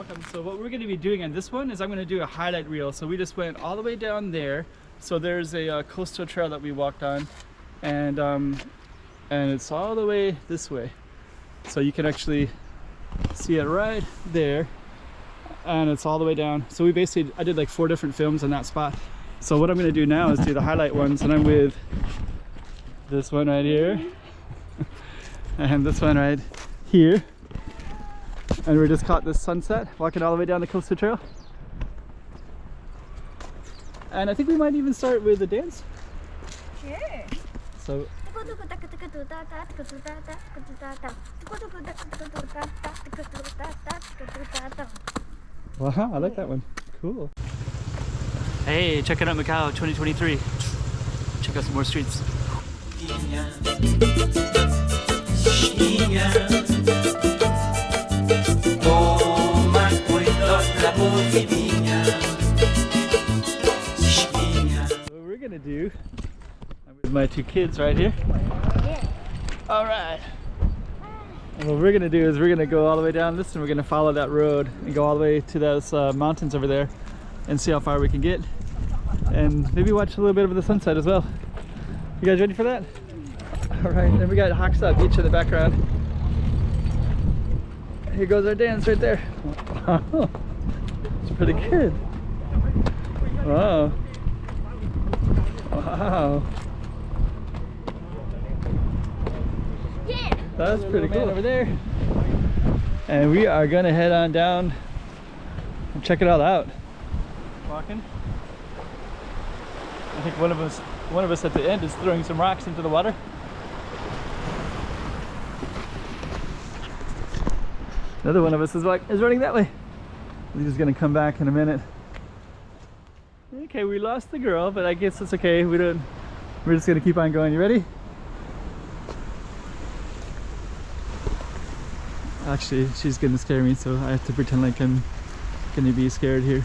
welcome. So what we're going to be doing on this one is I'm going to do a highlight reel. So we just went all the way down there. So there's a coastal trail that we walked on, and it's all the way this way. So you can actually see it right there, and it's all the way down. So I did like 4 different films on that spot. So what I'm going to do now is do the highlight ones, and I'm with this one right here and this one right here, and we just caught this sunset walking all the way down the coastal trail. And I think we might even start with a dance. Sure. So wow, I like that one. Cool. Hey, checking out Macau 2023. Check out some more streets. What we're gonna do, I'm with my 2 kids right here. Yeah. All right. And what we're gonna do is we're gonna go all the way down this, and we're gonna follow that road and go all the way to those mountains over there and see how far we can get, and maybe watch a little bit of the sunset as well. You guys ready for that? All right, and we got Haksa Beach in the background. Here goes our dance right there. It's pretty good. Wow. Wow. Yeah. That's pretty cool over there. And we are gonna head on down and check it all out. Walking. I think one of us at the end is throwing some rocks into the water. Another one of us is running that way. He's just gonna come back in a minute. Okay, we lost the girl, but I guess it's okay. We're just gonna keep on going. You ready? Actually, she's gonna scare me, so I have to pretend like I'm gonna be scared here.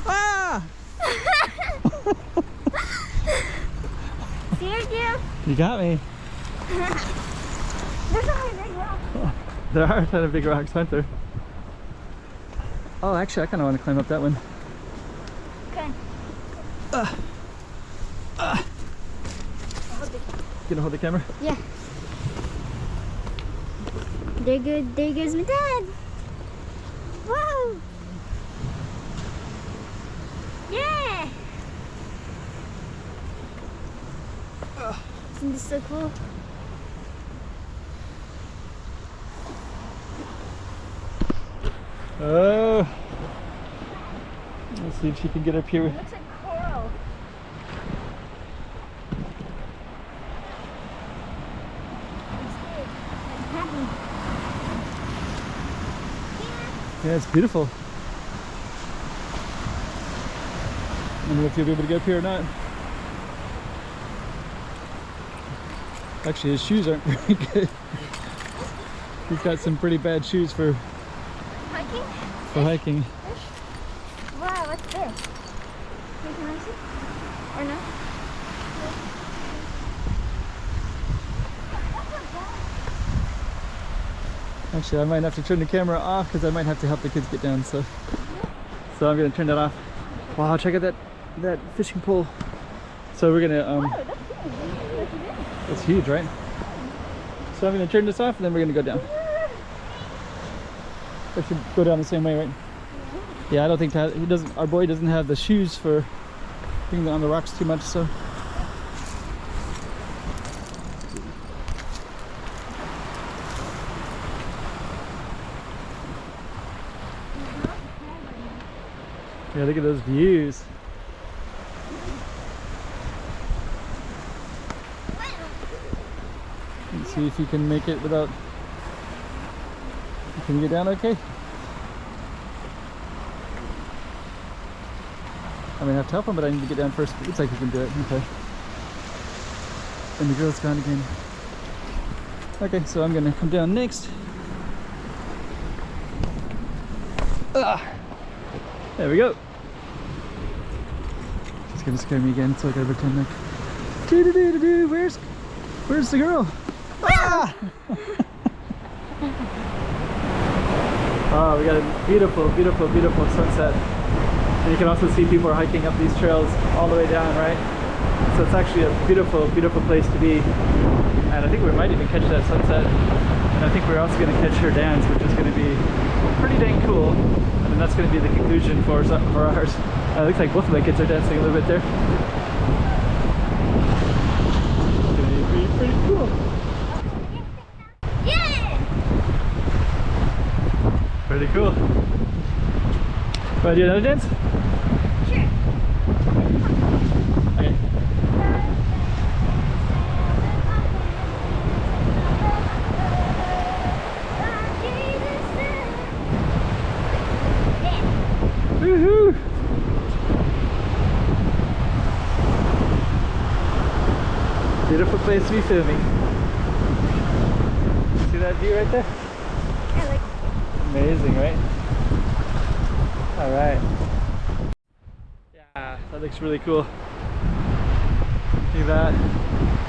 Ah! Scared you? You got me. There's only a big rock. There are a ton of big rocks, aren't there? Oh, actually, I kind of want to climb up that one. Okay. Gonna hold the camera? Yeah. There goes my dad. Whoa. Yeah. Isn't this so cool? Oh. Let's see if she can get up here. It looks like coral. Yeah, it's beautiful. I don't know if you'll be able to get up here or not. Actually, his shoes aren't very good. He's got some pretty bad shoes for Hiking? hiking. Fish? Wow, what's this? Can I see? Or no? Actually, I might have to turn the camera off because I might have to help the kids get down. So I'm gonna turn that off. Wow, check out that fishing pole. So we're gonna Oh, that's huge. it's huge, right? So I'm gonna turn this off, and then we're gonna go down. I should go down the same way, right? Yeah, I don't think that our boy doesn't have the shoes for being on the rocks too much, so. Yeah, look at those views. Let's see if you can make it without. Can you get down okay? I mean, I have to help him, but I need to get down first. It looks like you can do it. Okay. And the girl's gone again. Okay, so I'm gonna come down next. Ah! There we go. She's gonna scare me again, so I gotta pretend like. Doo-doo-doo-doo-doo. Where's the girl? Ah! Oh, we got a beautiful, beautiful, beautiful sunset. And you can also see people are hiking up these trails all the way down, right? So it's actually a beautiful, beautiful place to be. And I think we might even catch that sunset. And I think we're also going to catch her dance, which is going to be pretty dang cool. And then that's going to be the conclusion for ours. It looks like both of the kids are dancing a little bit there. It's going to be pretty cool. Yeah! Pretty cool. Want to do another dance? Sure. Okay. Woohoo! Beautiful place to be filming. See that view right there? I like it. Amazing, right? Alright. Yeah, that looks really cool. Look at that.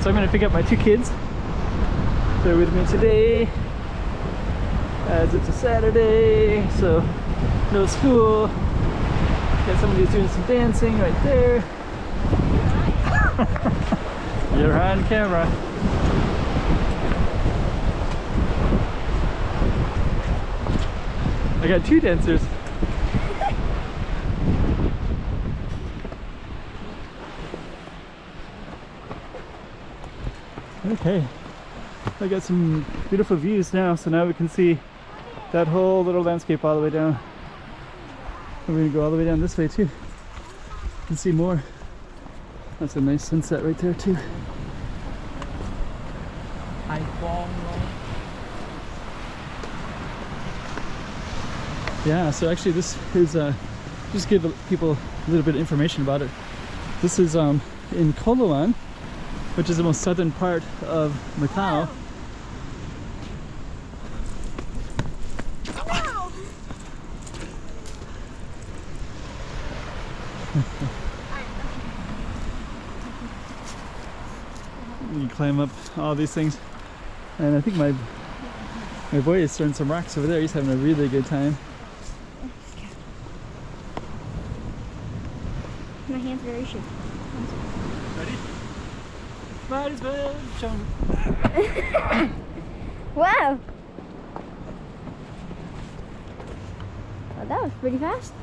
So I'm going to pick up my two kids. They're with me today, as it's a Saturday, so no school. Got somebody who's doing some dancing right there. You're on camera. I got two dancers. Okay, I got some beautiful views now, so now we can see that whole little landscape all the way down. And we're gonna go all the way down this way too. You can see more. That's a nice sunset right there too. Yeah, so actually this is just give people a little bit of information about it. This is in Coloane, which is the most southern part of Macau. Wow. You climb up all these things, and I think my boy is throwing some rocks over there. He's having a really good time. My hand's very shaky. Ready? Might as well jump. Wow. Oh, that was pretty fast.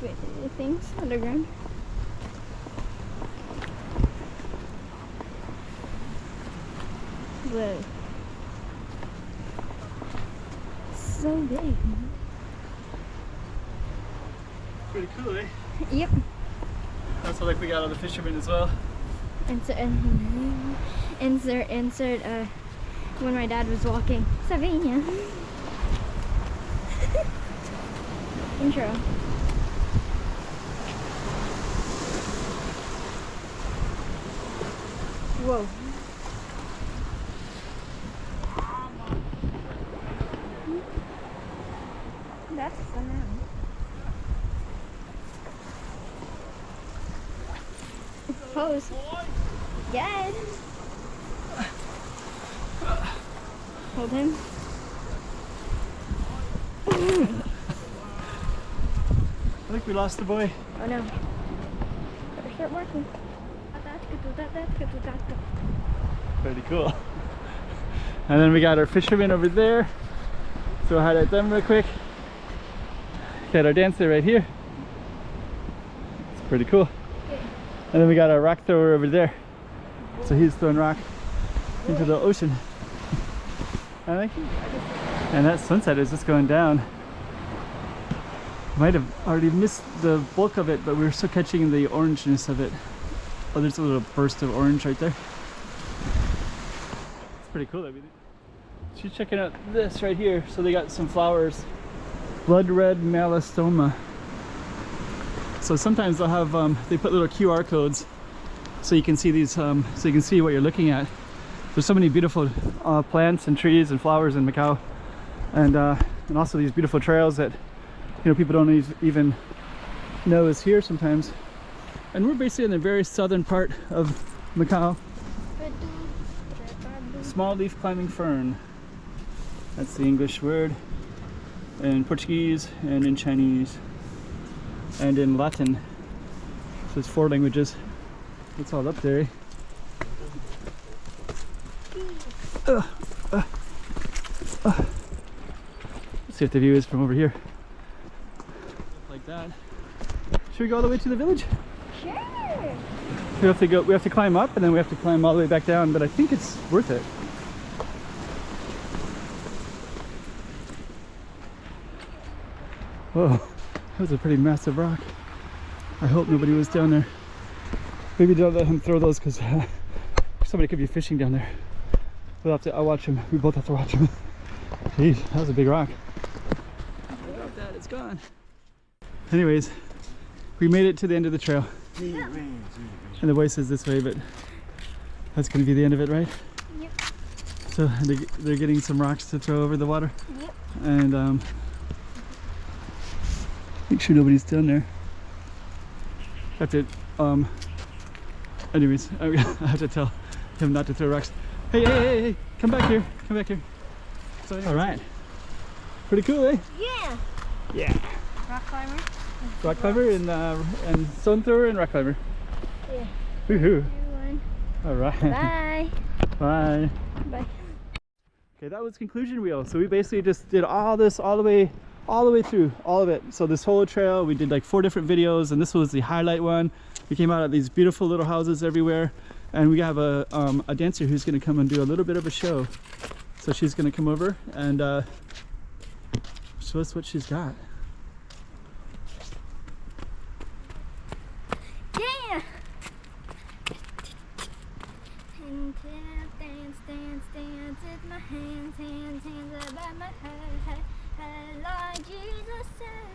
Weird things underground. Whoa. So big. Pretty cool, eh? Yep. Also, like, we got all the fishermen as well. Insert when my dad was walking. Slovenia. Intro. Whoa. That's fun. Pose. Good. Hold him. I think we lost the boy. Oh no. Better start working. Pretty cool. And then we got our fishermen over there. So we'll highlight them real quick. Got our dancer right here. It's pretty cool. And then we got our rock thrower over there. So he's throwing rock into the ocean. And that sunset is just going down. Might have already missed the bulk of it, but we're still catching the orangeness of it. Oh, there's a little burst of orange right there. It's pretty cool. She's checking out this right here. So they got some flowers. Blood red melastoma. So sometimes they'll have, they put little QR codes so you can see these, so you can see what you're looking at. There's so many beautiful plants and trees and flowers in Macau. And also these beautiful trails that, you know, people don't even know is here sometimes. And we're basically in the very southern part of Macau. small leaf climbing fern. That's the English word, in Portuguese and in Chinese and in Latin. So it's 4 languages. It's all up there. Let's see what the view is from over here. Like that. Should we go all the way to the village? Sure. We have to climb up and then we have to climb all the way back down, but I think it's worth it. Whoa, that was a pretty massive rock. I hope nobody was down there. Maybe don't let him throw those because somebody could be fishing down there. We'll have to, I'll watch him. We both have to watch him. Jeez, that was a big rock. What about that? It's gone. Anyways, we made it to the end of the trail. And the way says this way, but that's going to be the end of it, right? Yep. So they're getting some rocks to throw over the water. Yep. And make sure nobody's down there. Have to, anyways, I have to tell him not to throw rocks. Hey, come back here, So anyways, all right. Pretty cool, eh? Yeah. Yeah. Rock climber. Rock climber and stone thrower and rock climber. Yeah. Woohoo. 2, 1. All right. Bye. Bye. Bye. Okay, that was conclusion wheel. So we basically just did all this all the way through, all of it. So this whole trail, we did like 4 different videos, and this was the highlight one. We came out of these beautiful little houses everywhere, and we have a dancer who's going to come and do a little bit of a show. So she's going to come over and show us what she's got. Yeah. Dance with my hands above my head, like Jesus said.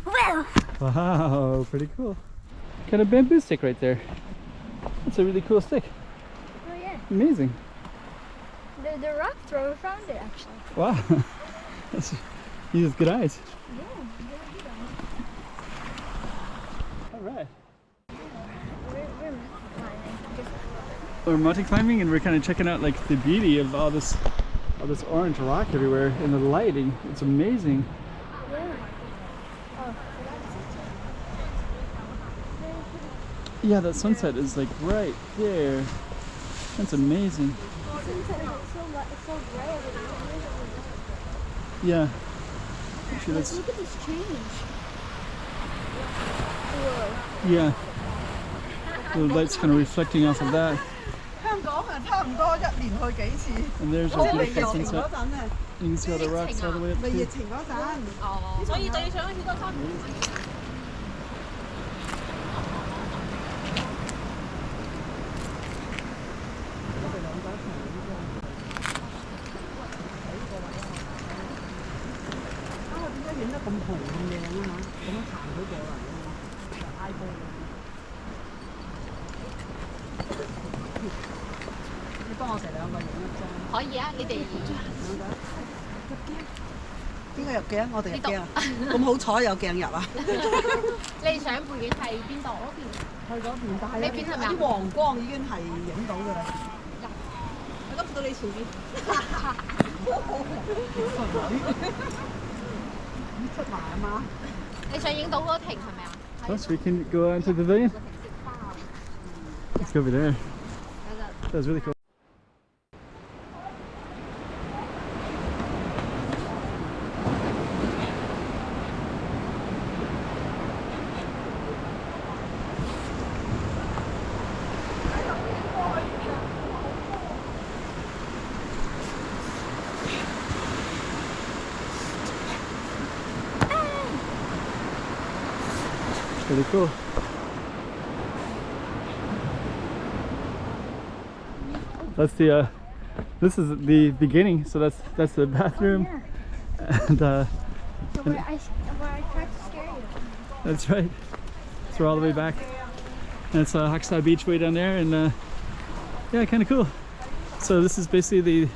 Well. Wow, pretty cool. Kind of bamboo stick right there. That's a really cool stick. Oh yeah. Amazing. The rock thrower found it actually. Wow. He has good eyes. Yeah, really good eyes. All right. We're mountain climbing. We're mountain climbing and we're kind of checking out like the beauty of all this orange rock everywhere and the lighting. It's amazing. Yeah. Oh, Yeah, that sunset is like right there. That's amazing. it's so gray over there. Yeah. Actually, that's, Look at this change. Whoa. yeah. The light's kind of reflecting off of that. 香港啊，差唔多1年去幾次， And there's 即 our 係未疫 beautiful 情嗰 sunset. 陣啊， You can see all the rocks all the way up 未疫 too. 情嗰陣。哦，所以就要上一次都差唔多。點解影得咁紅咁靚啊嘛？咁樣行佢過嚟啊嘛，就挨波。你幫我哋2個影一張。可以啊，你哋邊個入鏡？我哋入鏡啊！咁好彩有鏡入啊！你想背景係邊度？去嗰邊，但係呢邊係咪啊啲黃光已經係影到㗎啦。我今到你前面。出埋啊嘛！你想影到嗰個亭係咪啊？ Oh, so we can go on to the pavilion? Let's go over there. That was really cool. Pretty cool. That's the this is the beginning, so that's the bathroom. Yeah. And So where I tried to scare you. that's right. So we're all the way back. And it's Haksai Beach way down there, and yeah, kind of cool. So this is basically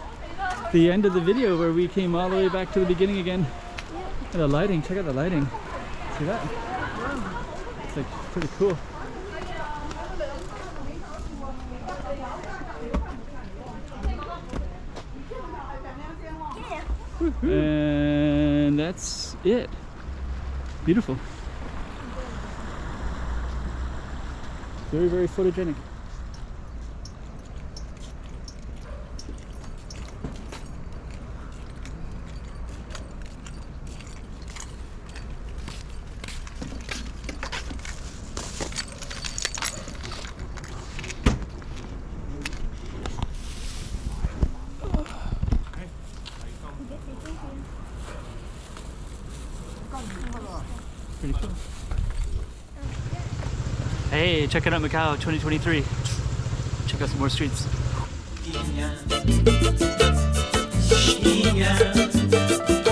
the end of the video where we came all the way back to the beginning again. And the lighting, check out the lighting. See that? It's like pretty cool. And that's it. Beautiful. Very, very photogenic. Pretty cool. Hey, check it out Macau 2023. Check out some more streets. Yeah.